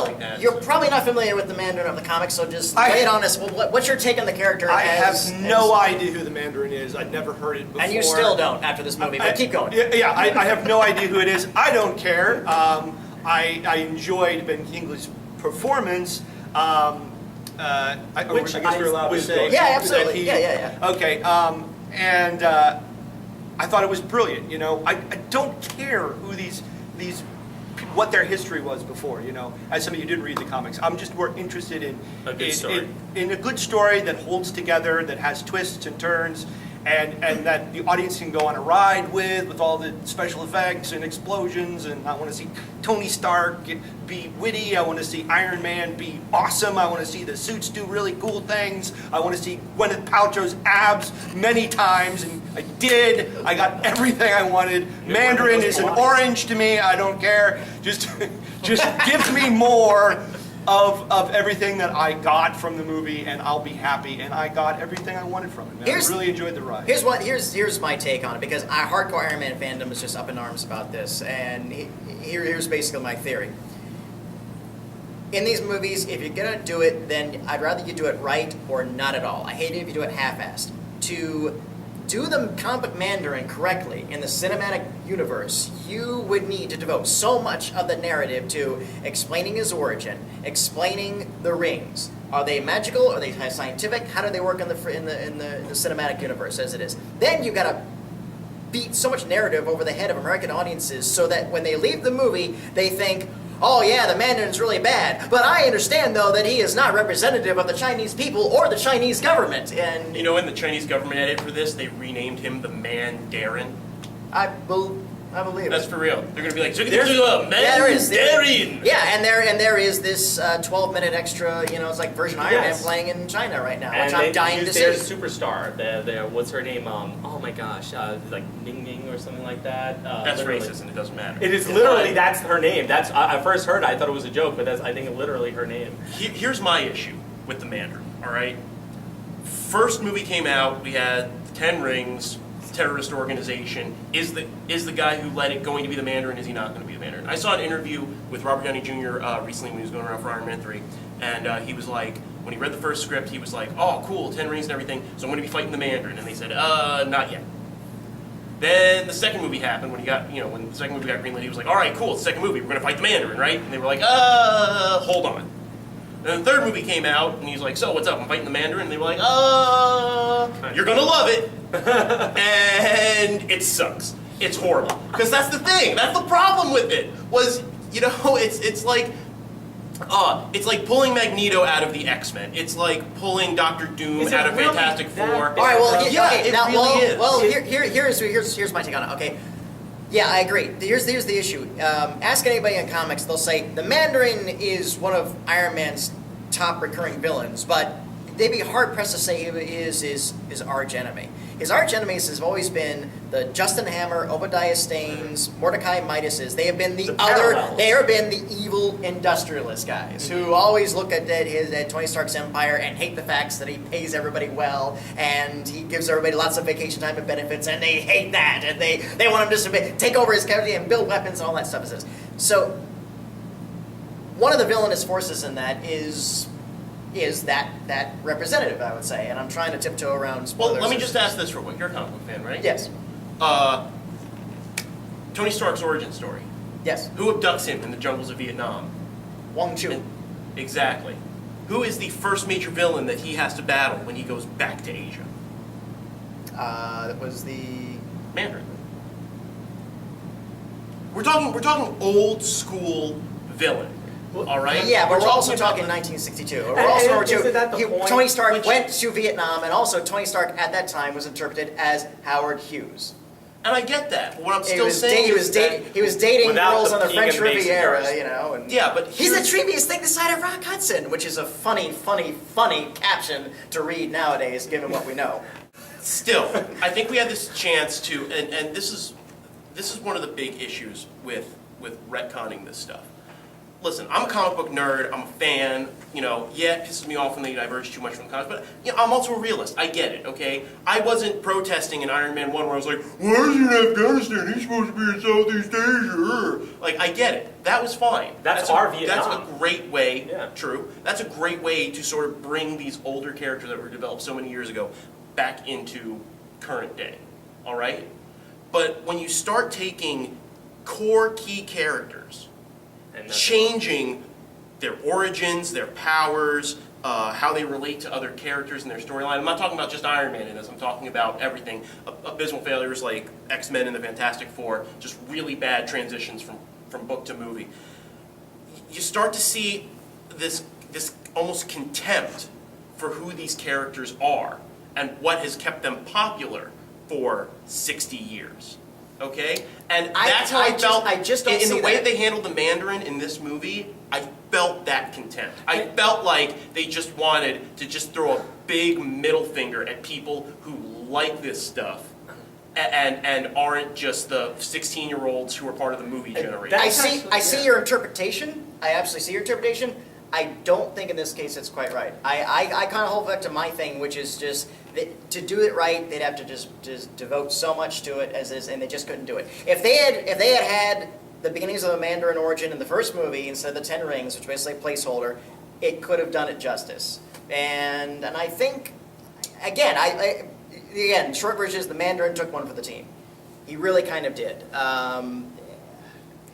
like that. You're probably not familiar with the Mandarin of the comics, so just lay it on us. Well, what's your take on the character? I have no idea who the Mandarin is. I'd never heard it before. And you still don't after this movie, but keep going. Yeah, I have no idea who it is. I don't care. I enjoyed Ben Kingsley's performance. Which I guess we're allowed to say. Yeah, absolutely. Yeah. Okay, and I thought it was brilliant. You know, I don't care who these what their history was before. You know, as somebody who didn't read the comics, I'm just more interested in a good story. In a good story that holds together, that has twists and turns. And that the audience can go on a ride with all the special effects and explosions. And I want to see Tony Stark be witty. I want to see Iron Man be awesome. I want to see the suits do really cool things. I want to see Gwyneth Paltrow's abs many times, and I did. I got everything I wanted. Mandarin is an orange to me. I don't care. Just give me more of everything that I got from the movie, and I'll be happy. And I got everything I wanted from it. I really enjoyed the ride. Here's my take on it, because our hardcore Iron Man fandom is just up in arms about this. And here's basically my theory. In these movies, if you're gonna do it, then I'd rather you do it right or not at all. I hate it if you do it half-assed. To do the comic Mandarin correctly in the cinematic universe, you would need to devote so much of the narrative to explaining his origin, explaining the rings. Are they magical? Are they scientific? How do they work in the cinematic universe as it is? Then you gotta beat so much narrative over the head of American audiences so that when they leave the movie, they think, oh yeah, the Mandarin's really bad. But I understand, though, that he is not representative of the Chinese people or the Chinese government. And you know, in the Chinese government edit for this, they renamed him the Mandarin. I believe That's it. for real. They're gonna be like, there's a Mandarin. Yeah, and there is this 12-minute extra. You know, it's like version Iron Man playing in China right now, which I'm dying to see. There's superstar. What's her name? Oh my gosh, like Ning Ning or something like that. That's racist, and it doesn't matter. It is literally that's her name. That's I first heard. I thought it was a joke, but that's I think literally her name. Here's my issue with the Mandarin. All right, first movie came out. We had 10 Rings. Terrorist organization. Is the guy who led it going to be the Mandarin? Is he not going to be the Mandarin? I saw an interview with Robert Downey Jr. Recently when he was going around for Iron Man 3, and he was like, when he read the first script, he was like, oh cool, 10 rings and everything, so I'm going to be fighting the Mandarin. And they said, not yet. Then the second movie happened when when the second movie got greenlit, he was like, all right, cool, it's the second movie, we're going to fight the Mandarin, right? And they were like, hold on. And then the third movie came out, and he's like, so what's up, I'm fighting the Mandarin? And they were like, you're gonna love it. And it sucks. It's horrible. Because that's the thing, that's the problem with it, was, it's like pulling Magneto out of the X-Men. It's like pulling Dr. Doom out of Fantastic Four. All right, well, is. Here's my take on it, okay? Yeah, I agree. Here's the issue. Ask anybody in comics, they'll say the Mandarin is one of Iron Man's top recurring villains, but they'd be hard pressed to say he is his arch enemy. His arch enemies have always been the Justin Hammer, Obadiah Staines, Mordecai Midases. They have been they have been the evil industrialist guys who always look at Tony Stark's empire and hate the facts that he pays everybody well and he gives everybody lots of vacation time and benefits, and they hate that, and they want him to take over his country and build weapons and all that stuff. So one of the villainous forces in that is that representative, I would say, and I'm trying to tiptoe around spoilers. Well, let me just ask this real quick. You're a comic book fan, right? Yes. Tony Stark's origin story. Yes. Who abducts him in the jungles of Vietnam? Wong Chu. Exactly. Who is the first major villain that he has to battle when he goes back to Asia? That was the Mandarin. We're talking old school villain. All right. Yeah, but we're also talking 1962. Tony Stark went to Vietnam, and also Tony Stark at that time was interpreted as Howard Hughes. And I get that. But what I'm still saying he was dating girls on the French Riviera, And yeah, but he's the treatiest thing this side of Rock Hudson, which is a funny caption to read nowadays, given what we know. Still, I think we have this chance to, and this is one of the big issues with retconning this stuff. listen, I'm a comic book nerd, I'm a fan, yeah, it pisses me off when they diverge too much from the comics, but I'm also a realist. I get it, okay? I wasn't protesting in Iron Man 1 where I was like, why is he in Afghanistan? He's supposed to be in Southeast Asia. Like, I get it. That was fine. That's our Vietnam. That's a great way, Yeah. true, that's a great way to sort of bring these older characters that were developed so many years ago back into current day, all right? But when you start taking core key characters, And that's- changing their origins, their powers, how they relate to other characters in their storyline. I'm not talking about just Iron Man in this, I'm talking about everything. Abysmal failures like X-Men and the Fantastic Four, just really bad transitions from book to movie. You start to see this almost contempt for who these characters are and what has kept them popular for 60 years. Okay? And that's how I felt I just don't in see the way that. they handled the Mandarin in this movie. I felt that contempt. I felt like they just wanted to just throw a big middle finger at people who like this stuff and aren't just the 16-year-olds who are part of the movie generation. I see your interpretation. I absolutely see your interpretation. I don't think in this case it's quite right. I kind of hold back to my thing, which is just that to do it right, they'd have to just devote so much to it as is, and they just couldn't do it. If they had the beginnings of the Mandarin origin in the first movie instead of the 10 Rings, which basically a placeholder, it could have done it justice. And I think, again, short version is the Mandarin took one for the team. He really kind of did.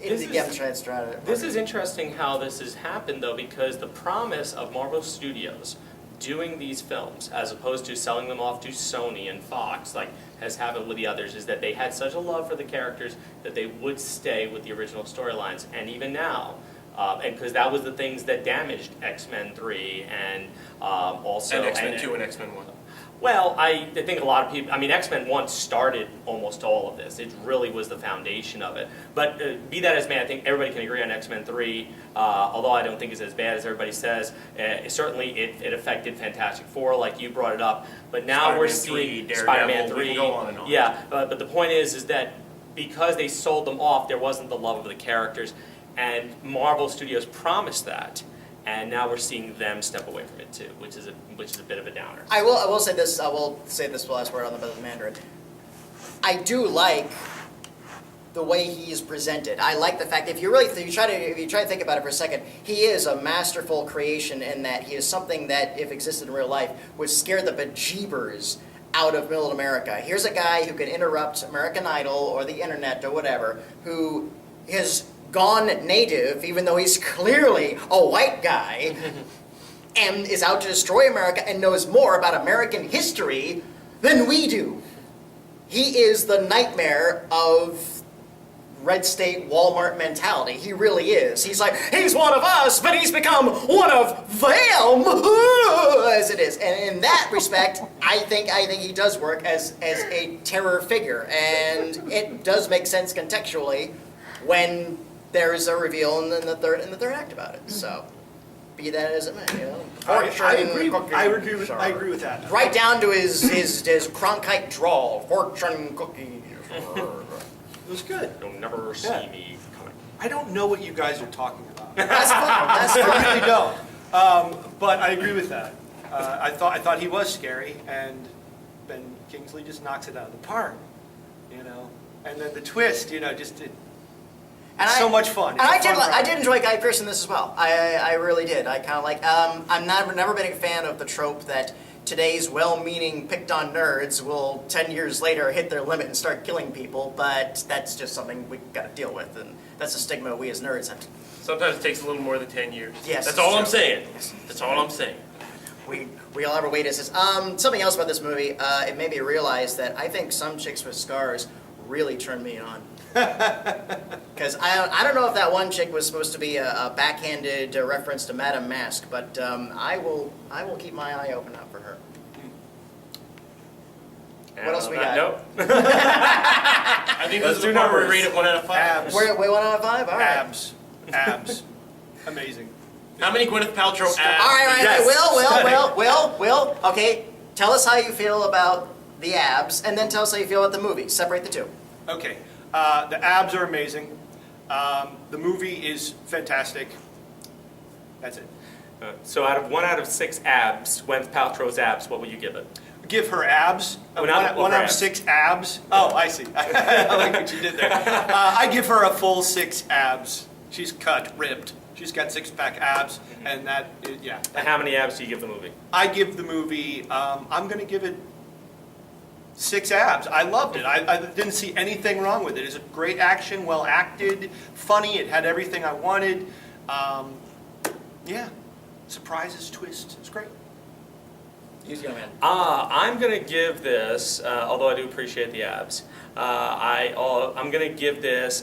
This is interesting how this has happened, though, because the promise of Marvel Studios doing these films, as opposed to selling them off to Sony and Fox, like has happened with the others, is that they had such a love for the characters that they would stay with the original storylines. And even now, and because that was the things that damaged X-Men 3 and also... And X-Men 2 and X-Men 1. Well, I think a lot of people, X-Men 1 started almost all of this. It really was the foundation of it. But be that as may, I think everybody can agree on X-Men 3, although I don't think it's as bad as everybody says. Certainly it affected Fantastic Four, like you brought it up. But now we're seeing Spider-Man 3. We can go on and on. Yeah, but the point is that because they sold them off, there wasn't the love of the characters. And Marvel Studios promised that. And now we're seeing them step away from it too, which is a bit of a downer. I will say this. I will say this last word on the Mandarin. I do like the way he is presented. I like the fact if you try to think about it for a second, he is a masterful creation in that he is something that if existed in real life would scare the bejeebers out of middle America. Here's a guy who can interrupt American Idol or the internet or whatever, who is gone native, even though he's clearly a white guy, and is out to destroy America and knows more about American history than we do. He is the nightmare of red state Walmart mentality. He really is. He's like, he's one of us, but he's become one of them, as it is. And in that respect, I think he does work as a terror figure, and it does make sense contextually when there's a reveal in the third act about it. So, be that as it may, I agree with that. Right down to his Cronkite drawl, fortune cookie. It was good. You'll never see me coming. I don't know what you guys are talking about. That's fun. That's I fun. really don't. But I agree with that. I thought he was scary, and Ben Kingsley just knocks it out of the park. And then the twist, so much fun. And I did enjoy Guy Pearce in this as well. I really did. I kind of like. I'm never been a fan of the trope that today's well-meaning picked-on nerds will 10 years later hit their limit and start killing people. But that's just something we got to deal with, and that's a stigma we as nerds have to. Sometimes it takes a little more than 10 years. Yes, That's all true. I'm saying. Yes. That's all I'm saying. We all have our weaknesses. Something else about this movie, it made me realize that I think Some Chicks with Scars really turned me on. Because I don't know if that one chick was supposed to be a backhanded reference to Madame Mask, but I will keep my eye open out for her. And What else on we that got? note, I think this is the part where we rate it 1 out of 5. Abs. We're 1 out of 5? All right. Abs. Amazing. How many Gwyneth Paltrow abs? All right. Yes. Will. Okay, tell us how you feel about the abs, and then tell us how you feel about the movie. Separate the two. Okay. The abs are amazing. The movie is fantastic. That's it. So out of 1 out of 6 abs, Gwyneth Paltrow's abs, what would you give it? Give her abs. Well, not- One her out of abs. 6 abs. Oh, I see. I like what you did there. I give her a full 6 abs. She's cut, ripped. She's got 6-pack abs, and that, yeah. And how many abs do you give the movie? I give the movie, I'm going to give it 6 abs. I loved it. I didn't see anything wrong with it. It's a great action, well acted, funny. It had everything I wanted. Yeah. Surprises, twists. It's great. Use young man. I'm gonna give this, although I do appreciate the abs. I'm gonna give this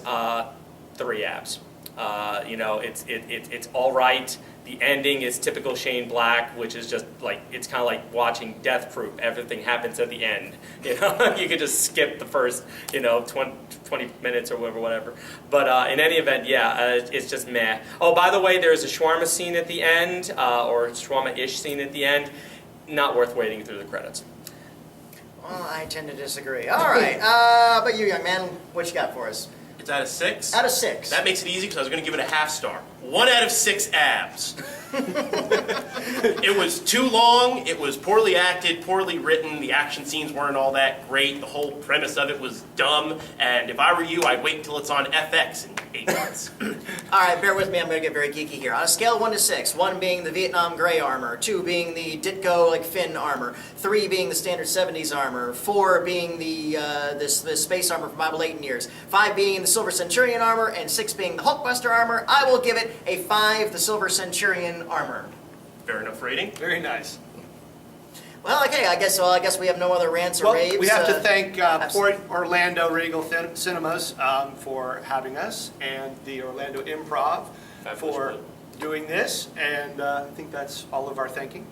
3 abs. It's all right. The ending is typical Shane Black, which is just like it's kind of like watching Death Proof. Everything happens at the end. You could just skip the first 20 minutes or whatever. But in any event, yeah, it's just meh. Oh, by the way, there's a shawarma scene at the end, or shawarma-ish scene at the end. Not worth waiting through the credits. Well, I tend to disagree. All right, but you, young man, what you got for us? It's out of 6? Out of 6. That makes it easy because I was going to give it a half star. 1 out of 6 abs. It was too long. It was poorly acted, poorly written. The action scenes weren't all that great. The whole premise of it was dumb. And if I were you, I'd wait until it's on FX in 8 months. All right, bear with me. I'm going to get very geeky here. On a scale of 1 to 6, 1 being the Vietnam Gray armor, 2 being the Ditko Finn armor, 3 being the standard 70s armor, 4 being the space armor from Bible 8 years, 5 being the Silver Centurion armor, and 6 being the Hulkbuster armor, I will give it a 5, the Silver Centurion armor. Fair enough rating. Very nice. Well, okay, I guess we have no other rants or Well, raves. we have to thank absolutely. Port Orlando Regal Cinemas for having us, and the Orlando Improv Fabulous for film. doing this, and I think that's all of our thanking.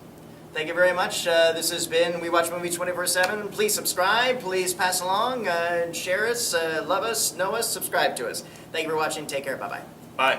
Thank you very much. This has been WeWatchMovies247. Please subscribe. Please pass along, share us, love us, know us, subscribe to us. Thank you for watching. Take care. Bye-bye. Bye.